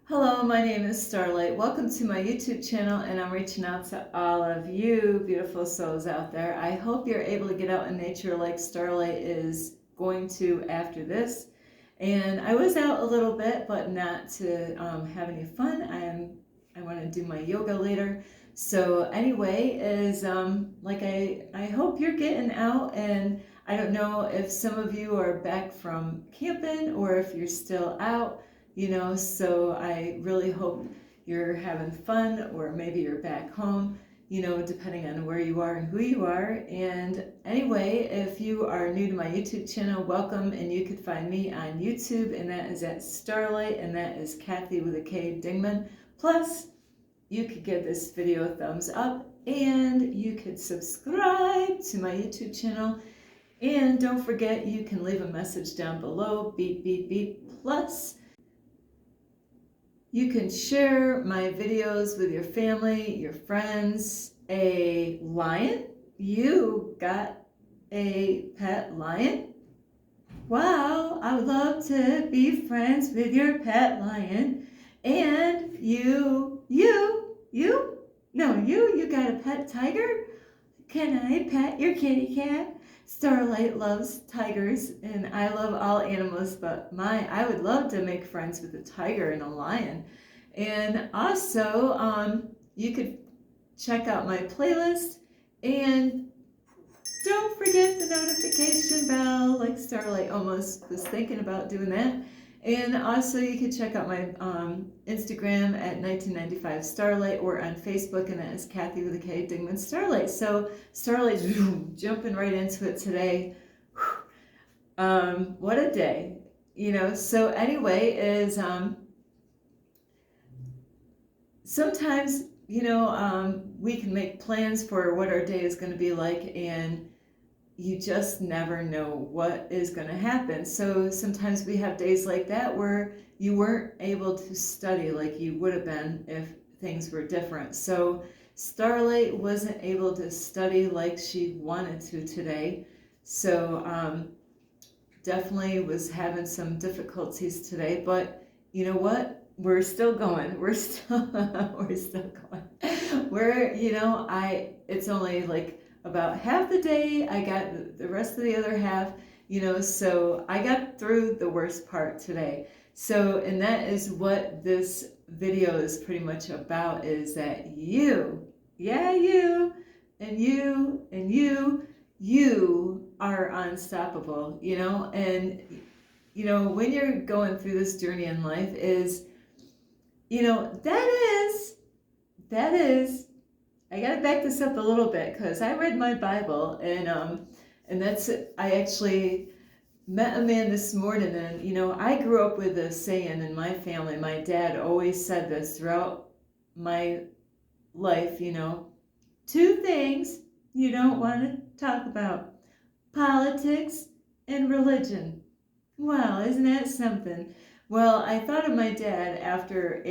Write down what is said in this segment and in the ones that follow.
Hello, my name is Starlight. Welcome to my YouTube channel, and I'm reaching out to all of you beautiful souls out there. I hope you're able to get out in nature like Starlight is going to after this. And I was out a little bit, but not to have any fun. I want to do my yoga later. So anyway, I hope you're getting out, and I don't know if some of you are back from camping or if you're still out. So I really hope you're having fun, or maybe you're back home, depending on where you are and who you are. And anyway, if you are new to my YouTube channel, welcome, and you could find me on YouTube, and that is at Starlight, and that is Kathy with a K Dingman. Plus, you could give this video a thumbs up, and you could subscribe to my YouTube channel. And don't forget, you can leave a message down below, beep, beep, beep. Plus, you can share my videos with your family, your friends. A lion? You got a pet lion? Wow, I would love to be friends with your pet lion. And you got a pet tiger? Can I pet your kitty cat? Starlight loves tigers, and I love all animals, but I would love to make friends with a tiger and a lion. And also, you could check out my playlist, and don't forget the notification bell, like Starlight almost was thinking about doing that. And also you can check out my Instagram at 1995 Starlight, or on Facebook, and that is Kathy with a K Dingman Starlight. So Starlight's jumping right into it today. What a day, So anyway, is sometimes, we can make plans for what our day is going to be like, and you just never know what is going to happen. So sometimes we have days like that where you weren't able to study like you would have been if things were different. So Starlight wasn't able to study like she wanted to today. So definitely was having some difficulties today, but you know what? We're still going. We're still going. It's only like about half the day. I got the rest of the other half, so I got through the worst part today. So, and that is what this video is pretty much about, is that you are unstoppable, and when you're going through this journey in life is, that is I gotta back this up a little bit, because I read my Bible, and that's I actually met a man this morning, and I grew up with a saying in my family. My dad always said this throughout my life, two things you don't want to talk about: politics and religion. Wow, isn't that something? Well, I thought of my dad after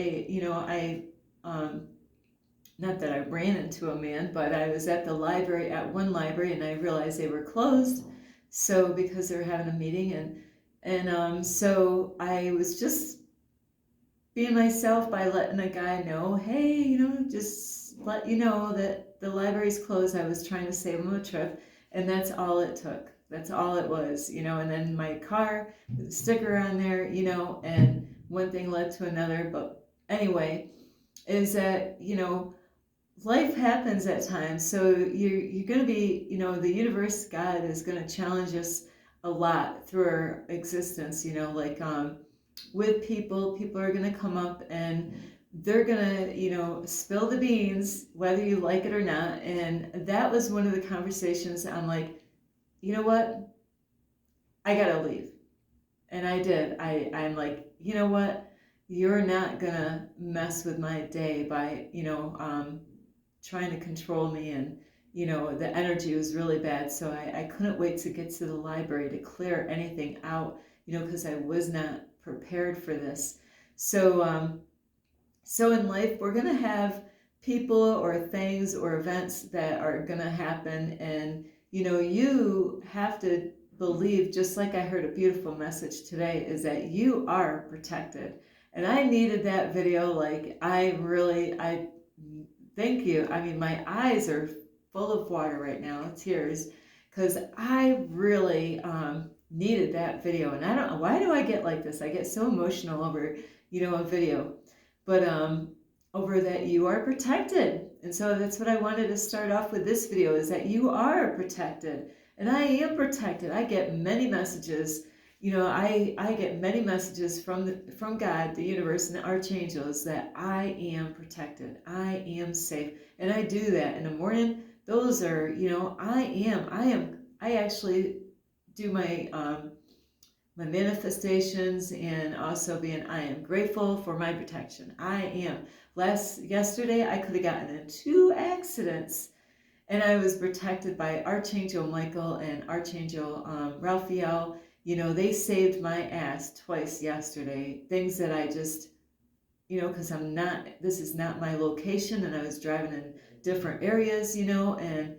not that I ran into a man, but I was at the library, at one library, and I realized they were closed. So because they were having a meeting, and so I was just being myself by letting a guy know, hey, just let you know that the library's closed. I was trying to save him a trip, and that's all it took. That's all it was, and then my car with a sticker on there, and one thing led to another. But anyway, is that, life happens at times. So you're going to be, the universe, God is going to challenge us a lot through our existence, with people are going to come up, and they're going to, spill the beans, whether you like it or not. And that was one of the conversations. I'm like, you know what? I got to leave. And I did. I'm like, you know what? You're not going to mess with my day by, trying to control me. And the energy was really bad, so I couldn't wait to get to the library to clear anything out, because I was not prepared for this. So so in life, we're going to have people or things or events that are going to happen, and you have to believe, just like I heard a beautiful message today, is that you are protected. And I needed that video. Like, I thank you. I mean, my eyes are full of water right now, tears, because I really needed that video. And I don't know, why do I get like this? I get so emotional over, a video. But over that you are protected. And so that's what I wanted to start off with this video, is that you are protected. And I am protected. I get many messages. I get many messages from God, the universe, and the archangels that I am protected. I am safe. And I do that in the morning. Those are, I actually do my manifestations, and also I am grateful for my protection. I am. Yesterday I could have gotten in 2 accidents, and I was protected by Archangel Michael and Archangel Raphael. They saved my ass twice yesterday. Things that I just, because this is not my location, and I was driving in different areas, and,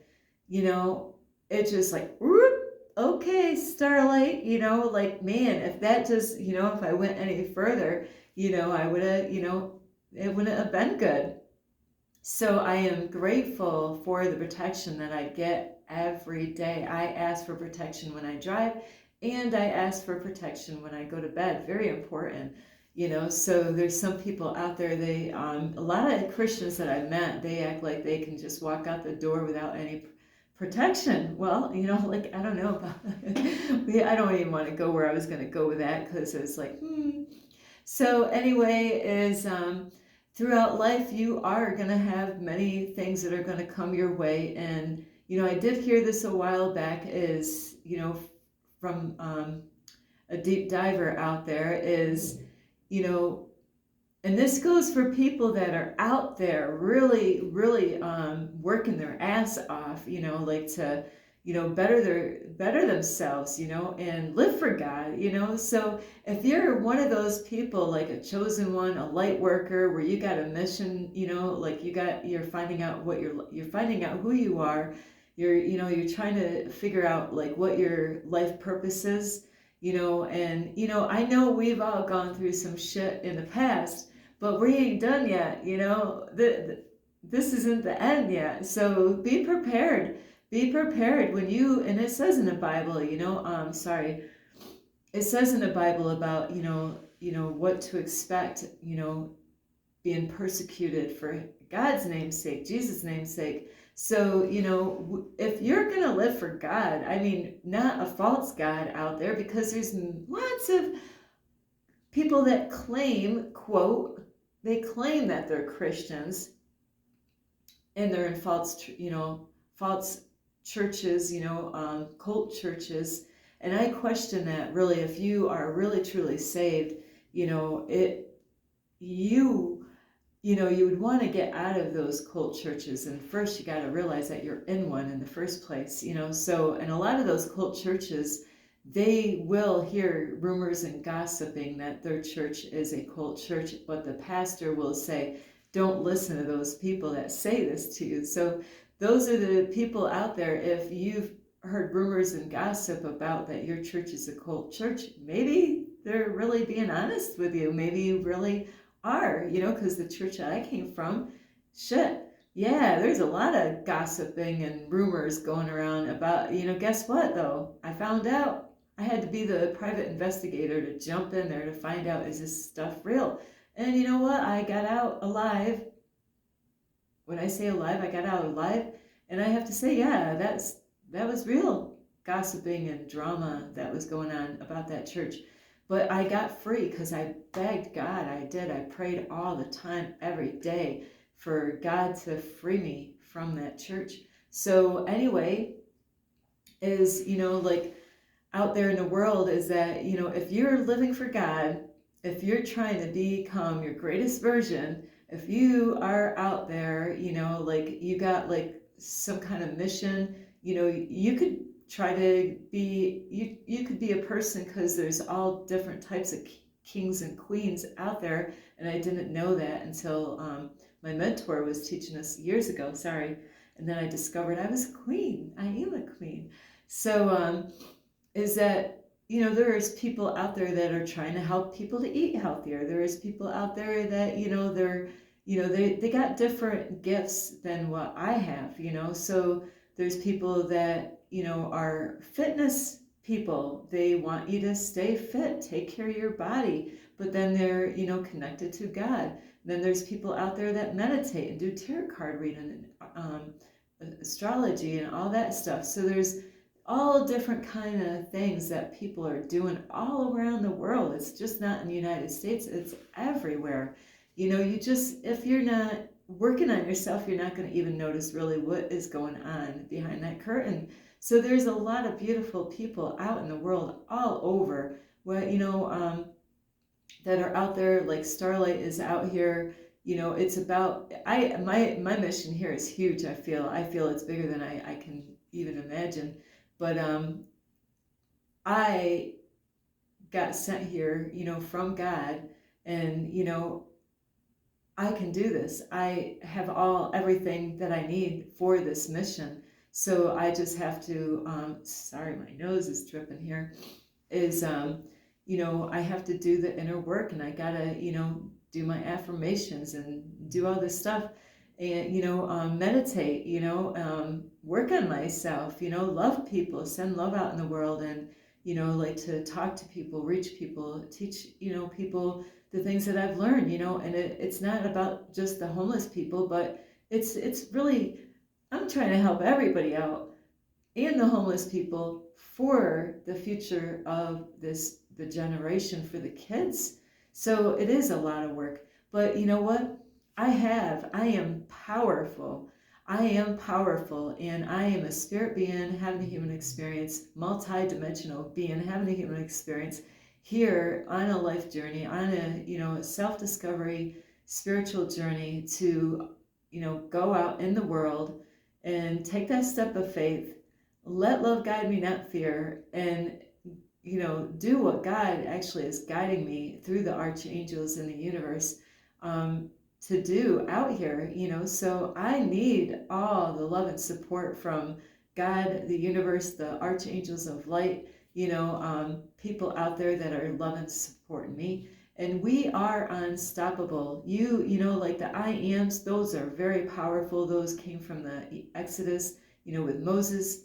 it just like, whoop, okay, Starlight, like, man, if that just, if I went any further, I would have, it wouldn't have been good. So I am grateful for the protection that I get every day. I ask for protection when I drive, and I ask for protection when I go to bed. Very important. So there's some people out there, a lot of Christians that I've met, they act like they can just walk out the door without any protection. Well, like, I don't know about I don't even want to go where I was going to go with that, because it's like, So anyway, throughout life, you are going to have many things that are going to come your way. And, I did hear this a while back, is, from a deep diver out there, is, and this goes for people that are out there really, really working their ass off, like to, better themselves, and live for God, So if you're one of those people, like a chosen one, a light worker, where you got a mission, like you're finding out you're finding out who you are, you're trying to figure out like what your life purpose is, and, I know we've all gone through some shit in the past, but we ain't done yet, this isn't the end yet. So be prepared. Be prepared when and it says in the Bible, it says in the Bible about, what to expect, being persecuted for God's name's sake, Jesus' name's sake. So, if you're going to live for God, I mean, not a false God out there, because there's lots of people that claim, quote, they claim that they're Christians, and they're in false churches, cult churches. And I question that, really. If you are really truly saved, you would want to get out of those cult churches. And first you got to realize that you're in one in the first place, So, and a lot of those cult churches, they will hear rumors and gossiping that their church is a cult church, but the pastor will say, don't listen to those people that say this to you. So those are the people out there. If you've heard rumors and gossip about that your church is a cult church, maybe they're really being honest with you. Maybe you really are, because the church that I came from, yeah, there's a lot of gossiping and rumors going around about, guess what though? I found out. I had to be the private investigator to jump in there to find out, is this stuff real? And you know what? I got out alive. When I say alive, I got out alive. And I have to say, yeah, that was real gossiping and drama that was going on about that church. But I got free because I begged God. I did. I prayed all the time, every day, for God to free me from that church. So anyway, is, like, out there in the world, is that, if you're living for God, if you're trying to become your greatest version, if you are out there, like you got like some kind of mission, you could try to be, you could be a person, because there's all different types of kings and queens out there. And I didn't know that until my mentor was teaching us years ago, and then I discovered I was a queen. I am a queen. So is that there's people out there that are trying to help people to eat healthier. There is people out there that, they got different gifts than what I have, So there's people that, are fitness people. They want you to stay fit, take care of your body, but then they're, connected to God. Then there's people out there that meditate and do tarot card reading and astrology and all that stuff. So there's all different kind of things that people are doing all around the world. It's just not in the United States, it's everywhere. If you're not working on yourself, you're not going to even notice really what is going on behind that curtain. So there's a lot of beautiful people out in the world all over that are out there. Like Starlight is out here. It's about my mission here is huge. I feel it's bigger than I can even imagine. But I got sent here, from God, and I can do this. I have everything that I need for this mission. So I just have to, sorry, my nose is dripping here, I have to do the inner work, and I gotta, do my affirmations and do all this stuff, and, meditate, work on myself, love people, send love out in the world, and, like to talk to people, reach people, teach, people the things that I've learned, and it's not about just the homeless people, but it's really, I'm trying to help everybody out, and the homeless people, for the future of the generation, for the kids. So it is a lot of work, but you know what? I am powerful. I am powerful, and I am a spirit being having a human experience, multi-dimensional being having a human experience here on a life journey, on a, self-discovery, spiritual journey to, go out in the world and take that step of faith, let love guide me, not fear, and, do what God actually is guiding me through the archangels in the universe to do out here, So I need all the love and support from God, the universe, the archangels of light, people out there that are loving and supporting me. And we are unstoppable. Like the I ams, those are very powerful. Those came from the Exodus, with Moses.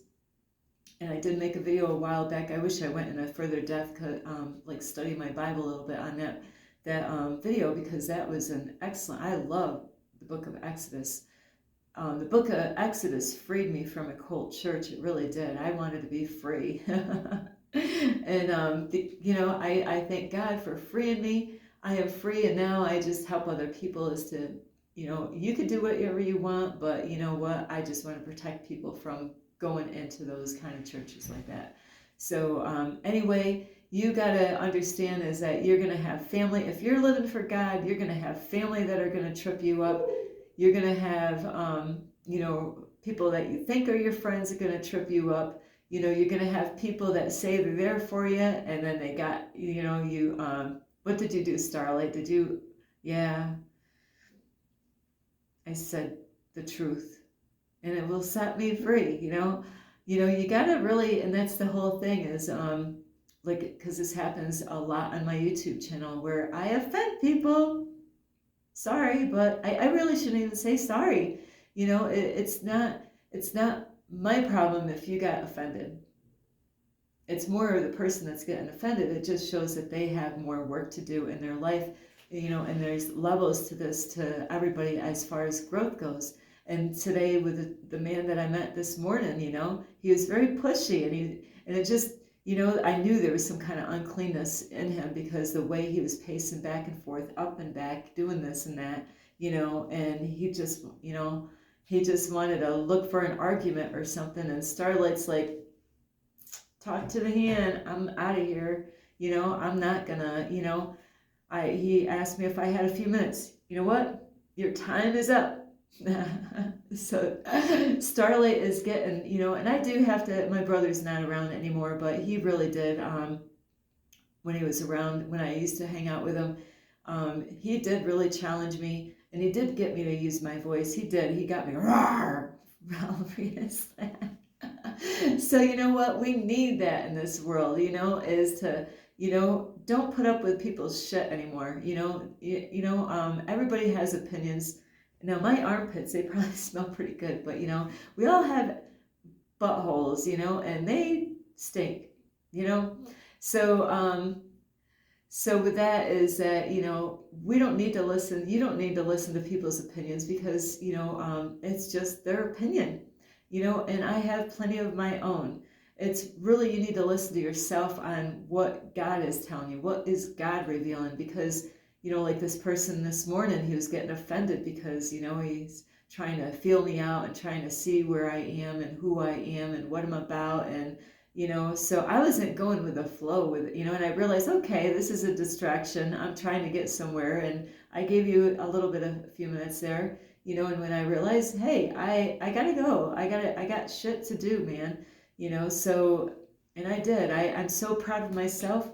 And I did make a video a while back. I wish I went in a further depth, like study my Bible a little bit on that video, because that was an excellent, I love the book of Exodus. The book of Exodus freed me from a cult church. It really did. I wanted to be free. And, I thank God for freeing me. I am free, and now I just help other people as to, you could do whatever you want, but you know what? I just want to protect people from going into those kind of churches like that. So anyway, you got to understand is that you're going to have family. If you're living for God, you're going to have family that are going to trip you up. You're going to have, people that you think are your friends are going to trip you up. You're going to have people that say they're there for you, and then they got, what did you do, Starlight? Yeah, I said the truth, and it will set me free, you got to really, and that's the whole thing is, because this happens a lot on my YouTube channel where I offend people. Sorry, but I really shouldn't even say sorry. It's not my problem if you got offended. It's more the person that's getting offended. It just shows that they have more work to do in their life, and there's levels to this to everybody as far as growth goes. And today with the man that I met this morning, he was very pushy, and it just, I knew there was some kind of uncleanness in him because the way he was pacing back and forth, up and back, doing this and that, and he just wanted to look for an argument or something. And Starlight's like, talk to the hand, I'm out of here. I'm not gonna, he asked me if I had a few minutes. You know what? Your time is up. So Starlight is getting, and I do have to, my brother's not around anymore, but he really did, when he was around, when I used to hang out with him, he did really challenge me, and he did get me to use my voice. He got me, roar, So you know what? We need that in this world, is to, don't put up with people's shit anymore. Everybody has opinions. Now my armpits, they probably smell pretty good, but we all have buttholes, and they stink, you know? So, so with that is that, we don't need to listen. You don't need to listen to people's opinions because, it's just their opinion, and I have plenty of my own. It's really, you need to listen to yourself on what God is telling you. What is God revealing? Because, like this person this morning, he was getting offended because, he's trying to feel me out and trying to see where I am and who I am and what I'm about. And, so I wasn't going with the flow with it, and I realized, okay, this is a distraction. I'm trying to get somewhere. And I gave you a little bit of a few minutes there, and when I realized, hey, I gotta go. I got shit to do, man. So, and I did. I'm so proud of myself.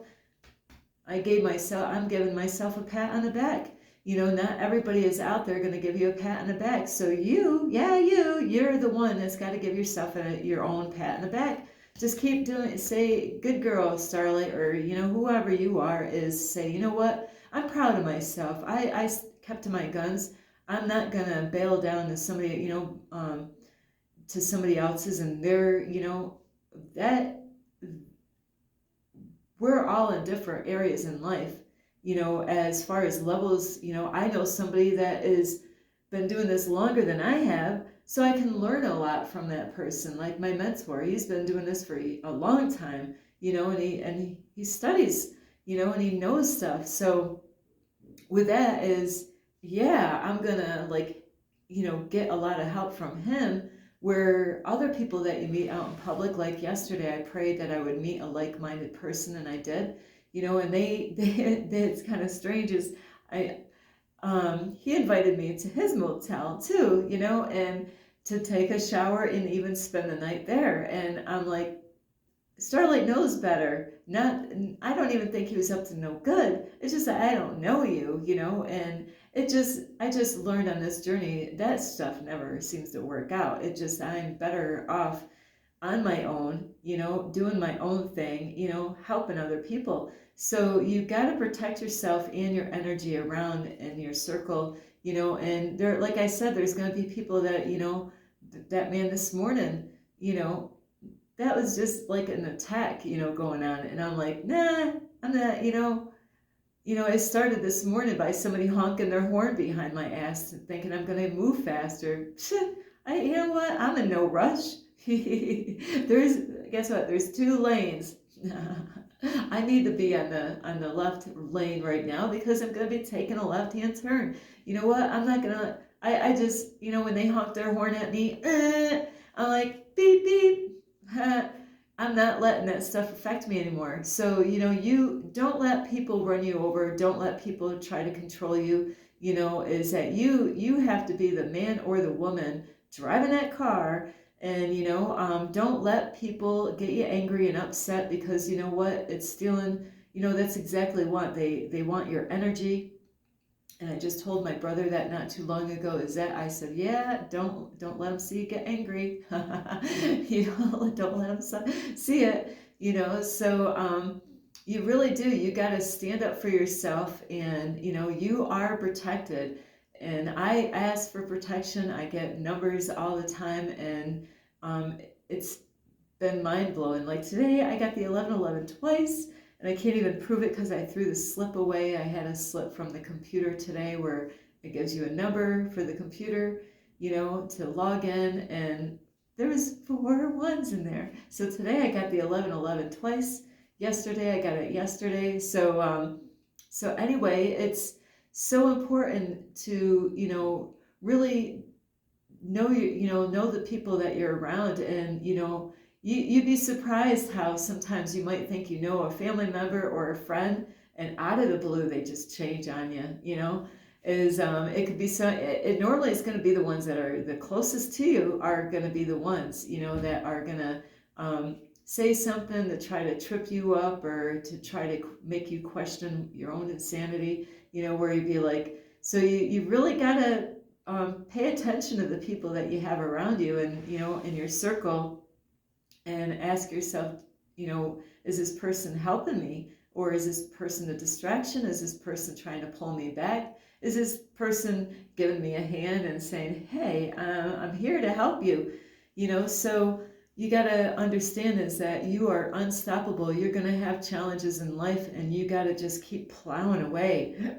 I'm giving myself a pat on the back. Not everybody is out there going to give you a pat on the back. So you're the one that's got to give yourself your own pat on the back. Just keep doing it. Say, good girl, Starlight, or, whoever you are, is say, you know what? I'm proud of myself. I kept to my guns. I'm not going to bail down to somebody, to somebody else's, and they're, that we're all in different areas in life, as far as levels. I know somebody that is been doing this longer than I have, so I can learn a lot from that person. Like my mentor, he's been doing this for a long time, and he studies, and he knows stuff. So with that is, yeah, I'm gonna get a lot of help from him. Where other people that you meet out in public, like yesterday, I prayed that I would meet a like-minded person, and I did, and they it's kind of strange. Is he invited me to his motel too, and to take a shower and even spend the night there. And I'm like, Starlight knows better. I don't even think he was up to no good. It's just that I don't know you, and I just learned on this journey that stuff never seems to work out. I'm better off on my own, doing my own thing, helping other people. So you've got to protect yourself and your energy around in your circle, and there, like I said, there's going to be people that, that man this morning, that was just like an attack, going on. And I'm like, nah, I'm not, it started this morning by somebody honking their horn behind my ass and thinking I'm going to move faster. You know what? I'm in no rush. Guess what? There's 2 lanes. I need to be on the left lane right now because I'm going to be taking a left-hand turn. You know what? I'm not going to, I just, when they honk their horn at me, I'm like, beep, beep. I'm not letting that stuff affect me anymore. So, you don't let people run you over. Don't let people try to control you. Is that you have to be the man or the woman driving that car. And, don't let people get you angry and upset because you know what? It's stealing, that's exactly what they want, your energy. And I just told my brother that not too long ago. I said, yeah, don't let them see you get angry. Don't let them see it. So you really do. You got to stand up for yourself, and you are protected. And I ask for protection. I get numbers all the time, and it's been mind blowing. Like today, I got the 1111 twice. And I can't even prove it because I threw the slip away. I had a slip from the computer today where it gives you a number for the computer, to log in. And there was 4 ones in there. So today I got the 1111 twice. Yesterday I got it yesterday. So anyway, it's so important to, really know know the people that you're around, and you'd be surprised how sometimes you might think a family member or a friend, and out of the blue they just change on you. It could be it normally is going to be the ones that are the closest to you are going to be the ones that are going to say something to try to trip you up or to try to make you question your own insanity. Where you'd be like, so you really got to pay attention to the people that you have around you, and in your circle. and ask yourself, is this person helping me? Or is this person a distraction? Is this person trying to pull me back? Is this person giving me a hand and saying, hey, I'm here to help you? So you got to understand is that you are unstoppable. You're going to have challenges in life, and you got to just keep plowing away.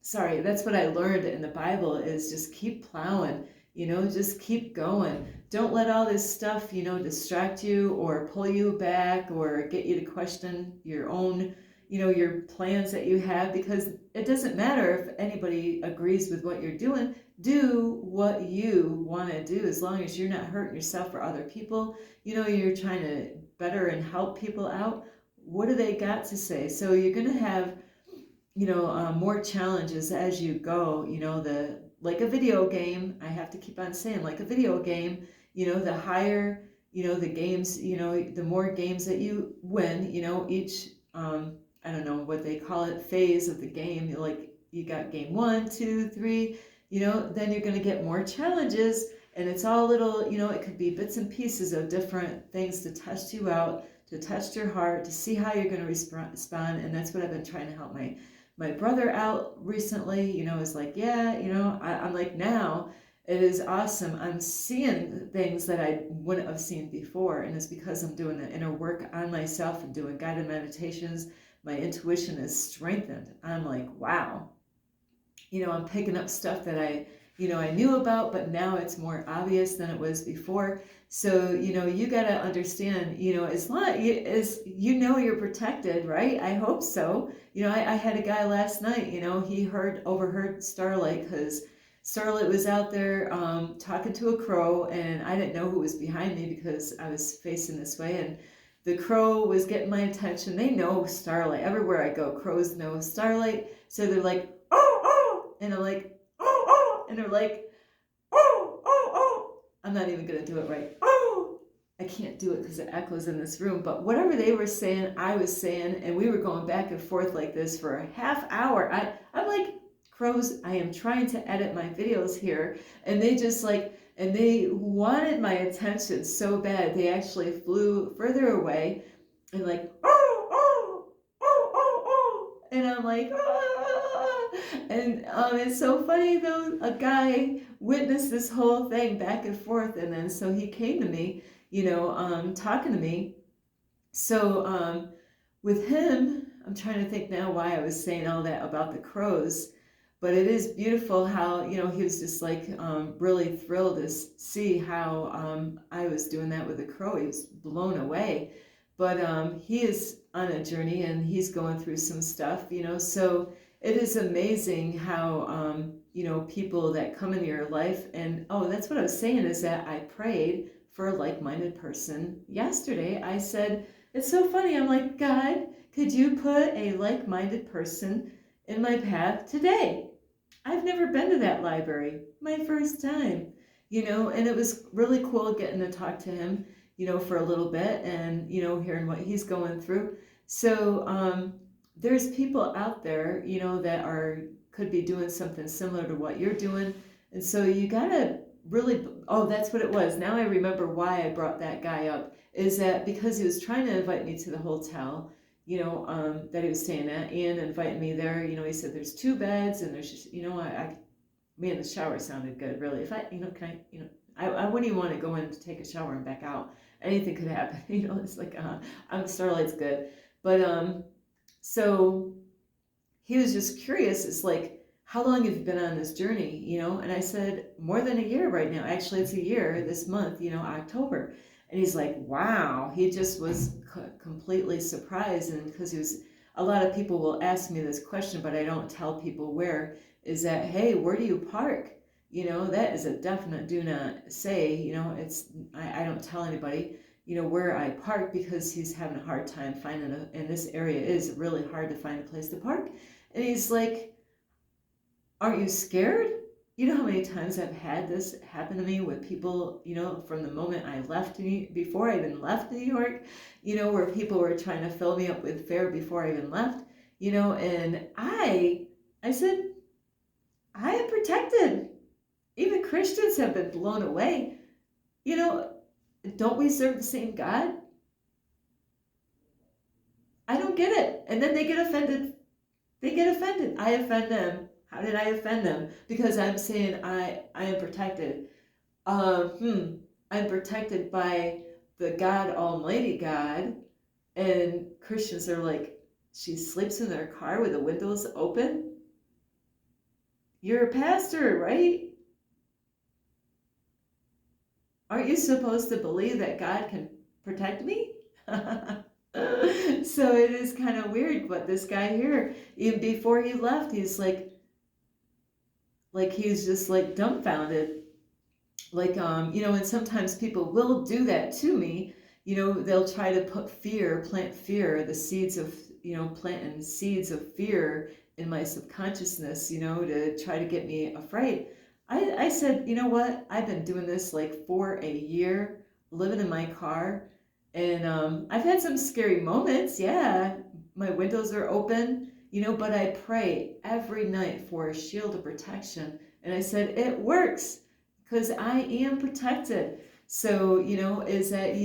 Sorry, that's what I learned in the Bible is just keep plowing, just keep going. Don't let all this stuff, distract you or pull you back or get you to question your own, your plans that you have, because it doesn't matter if anybody agrees with what you're doing. Do what you want to do as long as you're not hurting yourself or other people. You're trying to better and help people out. What do they got to say? So you're going to have more challenges as you go, like a video game. I have to keep on saying, like a video game, the higher, the games, the more games that you win, each, I don't know what they call it, phase of the game, like you got game 1, 2, 3, then you're going to get more challenges, and it's all little, it could be bits and pieces of different things to test you out, to test your heart, to see how you're going to respond. And that's what I've been trying to help my brother out recently, is like, yeah, I'm like, now it is awesome. I'm seeing things that I wouldn't have seen before. And it's because I'm doing the inner work on myself and doing guided meditations. My intuition is strengthened. I'm like, wow, I'm picking up stuff that I knew about, but now it's more obvious than it was before. So, you got to understand, as long as you're protected, right? I hope so. I had a guy last night, he overheard Starlight, because Starlight was out there talking to a crow, and I didn't know who was behind me because I was facing this way, and the crow was getting my attention. They know Starlight. Everywhere I go, crows know Starlight. So they're like, oh, oh, and I'm like, oh, oh, and they're like, oh, oh, oh. I'm not even going to do it right. Oh, I can't do it because it echoes in this room. But whatever they were saying, I was saying, and we were going back and forth like this for a half hour. I'm like, crows, I am trying to edit my videos here. And they just and they wanted my attention so bad. They actually flew further away and like, oh, oh, oh, oh, oh. And I'm like, ah. And it's so funny though, a guy witnessed this whole thing back and forth, and then so he came to me, talking to me. So with him, I'm trying to think now why I was saying all that about the crows, but it is beautiful how, he was just like really thrilled to see how I was doing that with the crow. He was blown away. But he is on a journey, and he's going through some stuff, so it is amazing how, people that come into your life. And, that's what I was saying, is that I prayed for a like-minded person yesterday. I said, it's so funny. I'm like, God, could you put a like-minded person in my path today? I've never been to that library, my first time, and it was really cool getting to talk to him, for a little bit, and, hearing what he's going through. So there's people out there, that could be doing something similar to what you're doing. And so you gotta really, that's what it was. Now I remember why I brought that guy up, is that because he was trying to invite me to the hotel, that he was staying at, and invited me there. He said there's 2 beds, and there's just, man, the shower sounded good, really. If I, can I wouldn't even want to go in to take a shower and back out. Anything could happen, it's like, Starlight's good. But, so he was just curious. It's like, how long have you been on this journey, And I said, more than a year right now. Actually, it's a year this month, October. And he's like, wow. He just was completely surprised. And because a lot of people will ask me this question, but I don't tell people where, is that, hey, where do you park? That is a definite do not say. I don't tell anybody, where I park, because he's having a hard time finding and this area is really hard to find a place to park. And he's like, aren't you scared? You know how many times I've had this happen to me with people, from the moment I left, before I even left New York, where people were trying to fill me up with fare before I even left, and I said, I am protected. Even Christians have been blown away. Don't we serve the same God? get it. And then they get offended. They get offended. I offend them. How did I offend them? Because I'm saying I am protected. I'm protected by the God Almighty God. And Christians are like, she sleeps in their car with the windows open? You're a pastor, right? Aren't you supposed to believe that God can protect me? So it is kind of weird, but this guy here, even before he left, he's like he's just like dumbfounded. Like, and sometimes people will do that to me. They'll try to plant fear, the seeds of, planting seeds of fear in my subconsciousness, to try to get me afraid. I said, you know what? I've been doing this like for a year, living in my car, and I've had some scary moments. Yeah, my windows are open, but I pray every night for a shield of protection. And I said, it works because I am protected. So, is that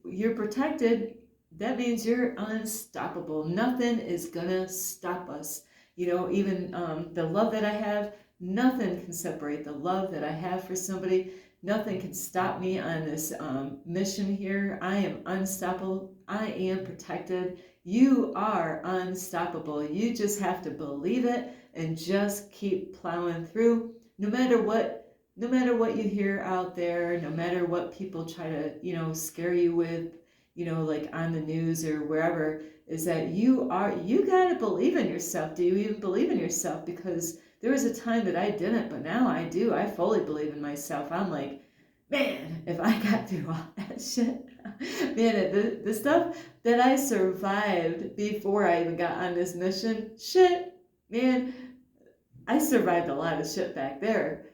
you're protected, that means you're unstoppable. Nothing is gonna stop us. Even the love that I have, nothing can separate the love that I have for somebody. Nothing can stop me on this mission here. I am unstoppable. I am protected. You are unstoppable. You just have to believe it and just keep plowing through. No matter what you hear out there, no matter what people try to, scare you with, like on the news or wherever, is that you got to believe in yourself. Do you even believe in yourself? Because there was a time that I didn't, but now I do. I fully believe in myself. I'm like, man, if I got through all that shit, man, the stuff that I survived before I even got on this mission, shit, man, I survived a lot of shit back there.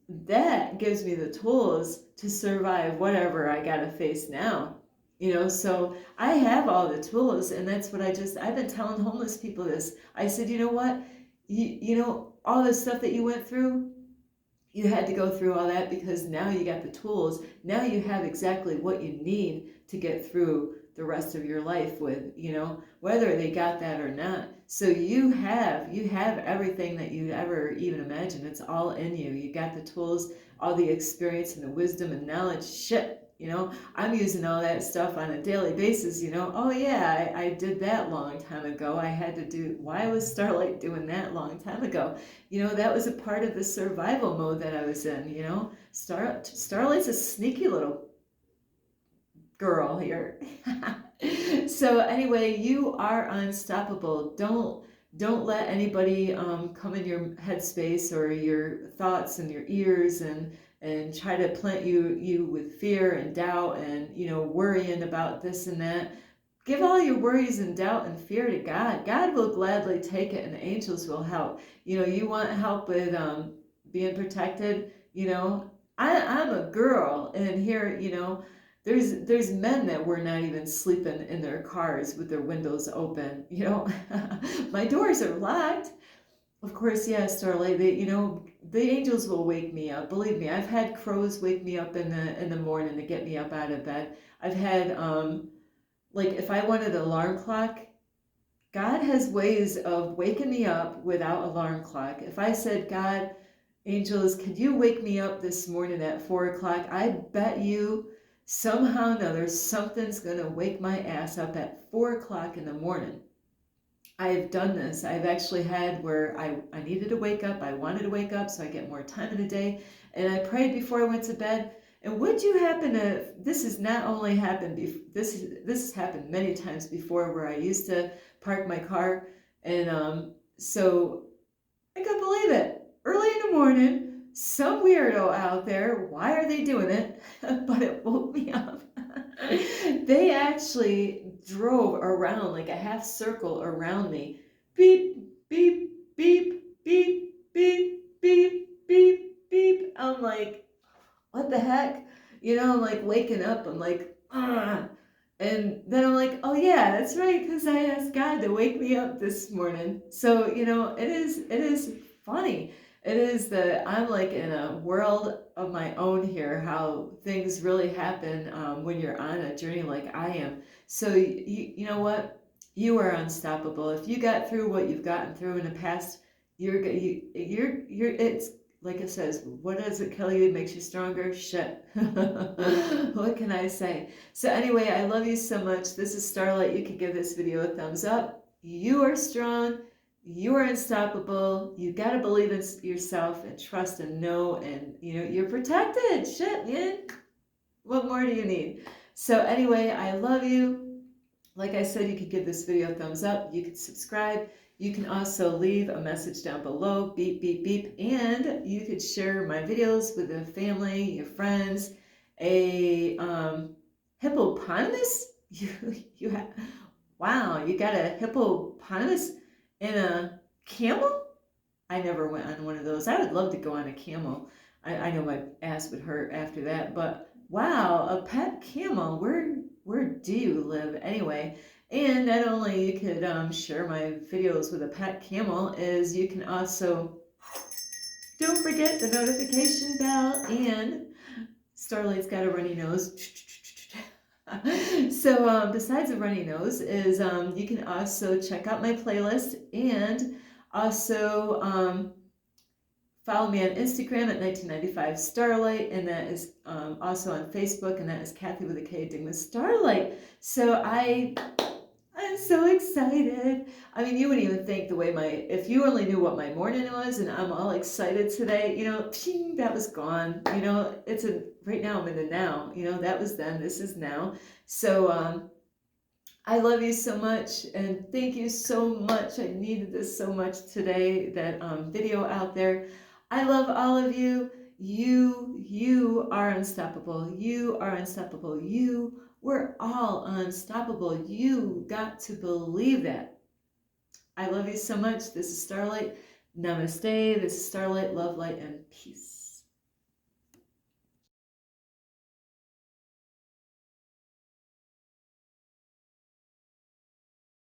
That gives me the tools to survive whatever I gotta face now. So I have all the tools, and that's what I've been telling homeless people this. I said, you know what? All the stuff that you went through, you had to go through all that because now you got the tools. Now you have exactly what you need to get through the rest of your life with, whether they got that or not. So you have everything that you'd ever even imagine. It's all in you. You got the tools, all the experience and the wisdom and knowledge. Shit. I'm using all that stuff on a daily basis, oh yeah, I did that long time ago. Why was Starlight doing that long time ago? That was a part of the survival mode that I was in, Starlight's a sneaky little girl here. So anyway, you are unstoppable. Don't let anybody come in your headspace or your thoughts and your ears and try to plant you with fear and doubt and worrying about this and that. Give all your worries and doubt and fear to God. God will gladly take it, and the angels will help. You want help with being protected. I'm a girl, and here there's men that were not even sleeping in their cars with their windows open. My doors are locked. Of course, yeah, Starlight. The angels will wake me up. Believe me, I've had crows wake me up in the morning to get me up out of bed. I've had like if I wanted an alarm clock, God has ways of waking me up without alarm clock. If I said, God, angels, could you wake me up this morning at 4:00? I bet you somehow or another something's gonna wake my ass up at 4:00 in the morning. I've done this. I've actually had where I needed to wake up. I wanted to wake up so I get more time in the day. And I prayed before I went to bed. And would you happen to, this has not only happened, this has happened many times before where I used to park my car. And so I couldn't believe it. Early in the morning, some weirdo out there, why are they doing it? But it woke me up. They actually drove around like a half circle around me. Beep, beep, beep, beep, beep, beep, beep, beep. I'm like, what the heck? I'm like waking up. I'm like, ah. And then I'm like, oh yeah, that's right, because I asked God to wake me up this morning. So, it is funny. It is that I'm like in a world of my own here, how things really happen when you're on a journey like I am. So you know what? You are unstoppable. If you got through what you've gotten through in the past, it's like it says, what does it kill you? It makes you stronger. Shit. What can I say? So anyway, I love you so much. This is Starlight. You can give this video a thumbs up. You are strong. You are unstoppable. You got to believe in yourself and trust and know, and you're protected. Shit, man. What more do you need? So anyway, I love you. Like I said, you could give this video a thumbs up. You could subscribe. You can also leave a message down below, beep, beep, beep. And you could share my videos with the family, your friends. A hippopotamus? You have, wow, you got a hippopotamus and a camel? I never went on one of those. I would love to go on a camel. I know my ass would hurt after that, but wow, a pet camel. Where do you live anyway? And not only you could share my videos with a pet camel, is you can also, don't forget the notification bell, and Starlight's got a runny nose. So besides a runny nose is you can also check out my playlist, and also follow me on Instagram at 1995 Starlight, and that is also on Facebook, and that is Kathy with a K, Ding with Starlight. So I'm so excited. I mean, you wouldn't even think the way if you only knew what my morning was, and I'm all excited today, ping, that was gone. Right now I'm in the now, that was then, this is now. So I love you so much, and thank you so much. I needed this so much today, that video out there. I love all of you. You are unstoppable. You are unstoppable. We're all unstoppable. You got to believe that. I love you so much. This is Starlight. Namaste. This is Starlight. Love, light, and peace.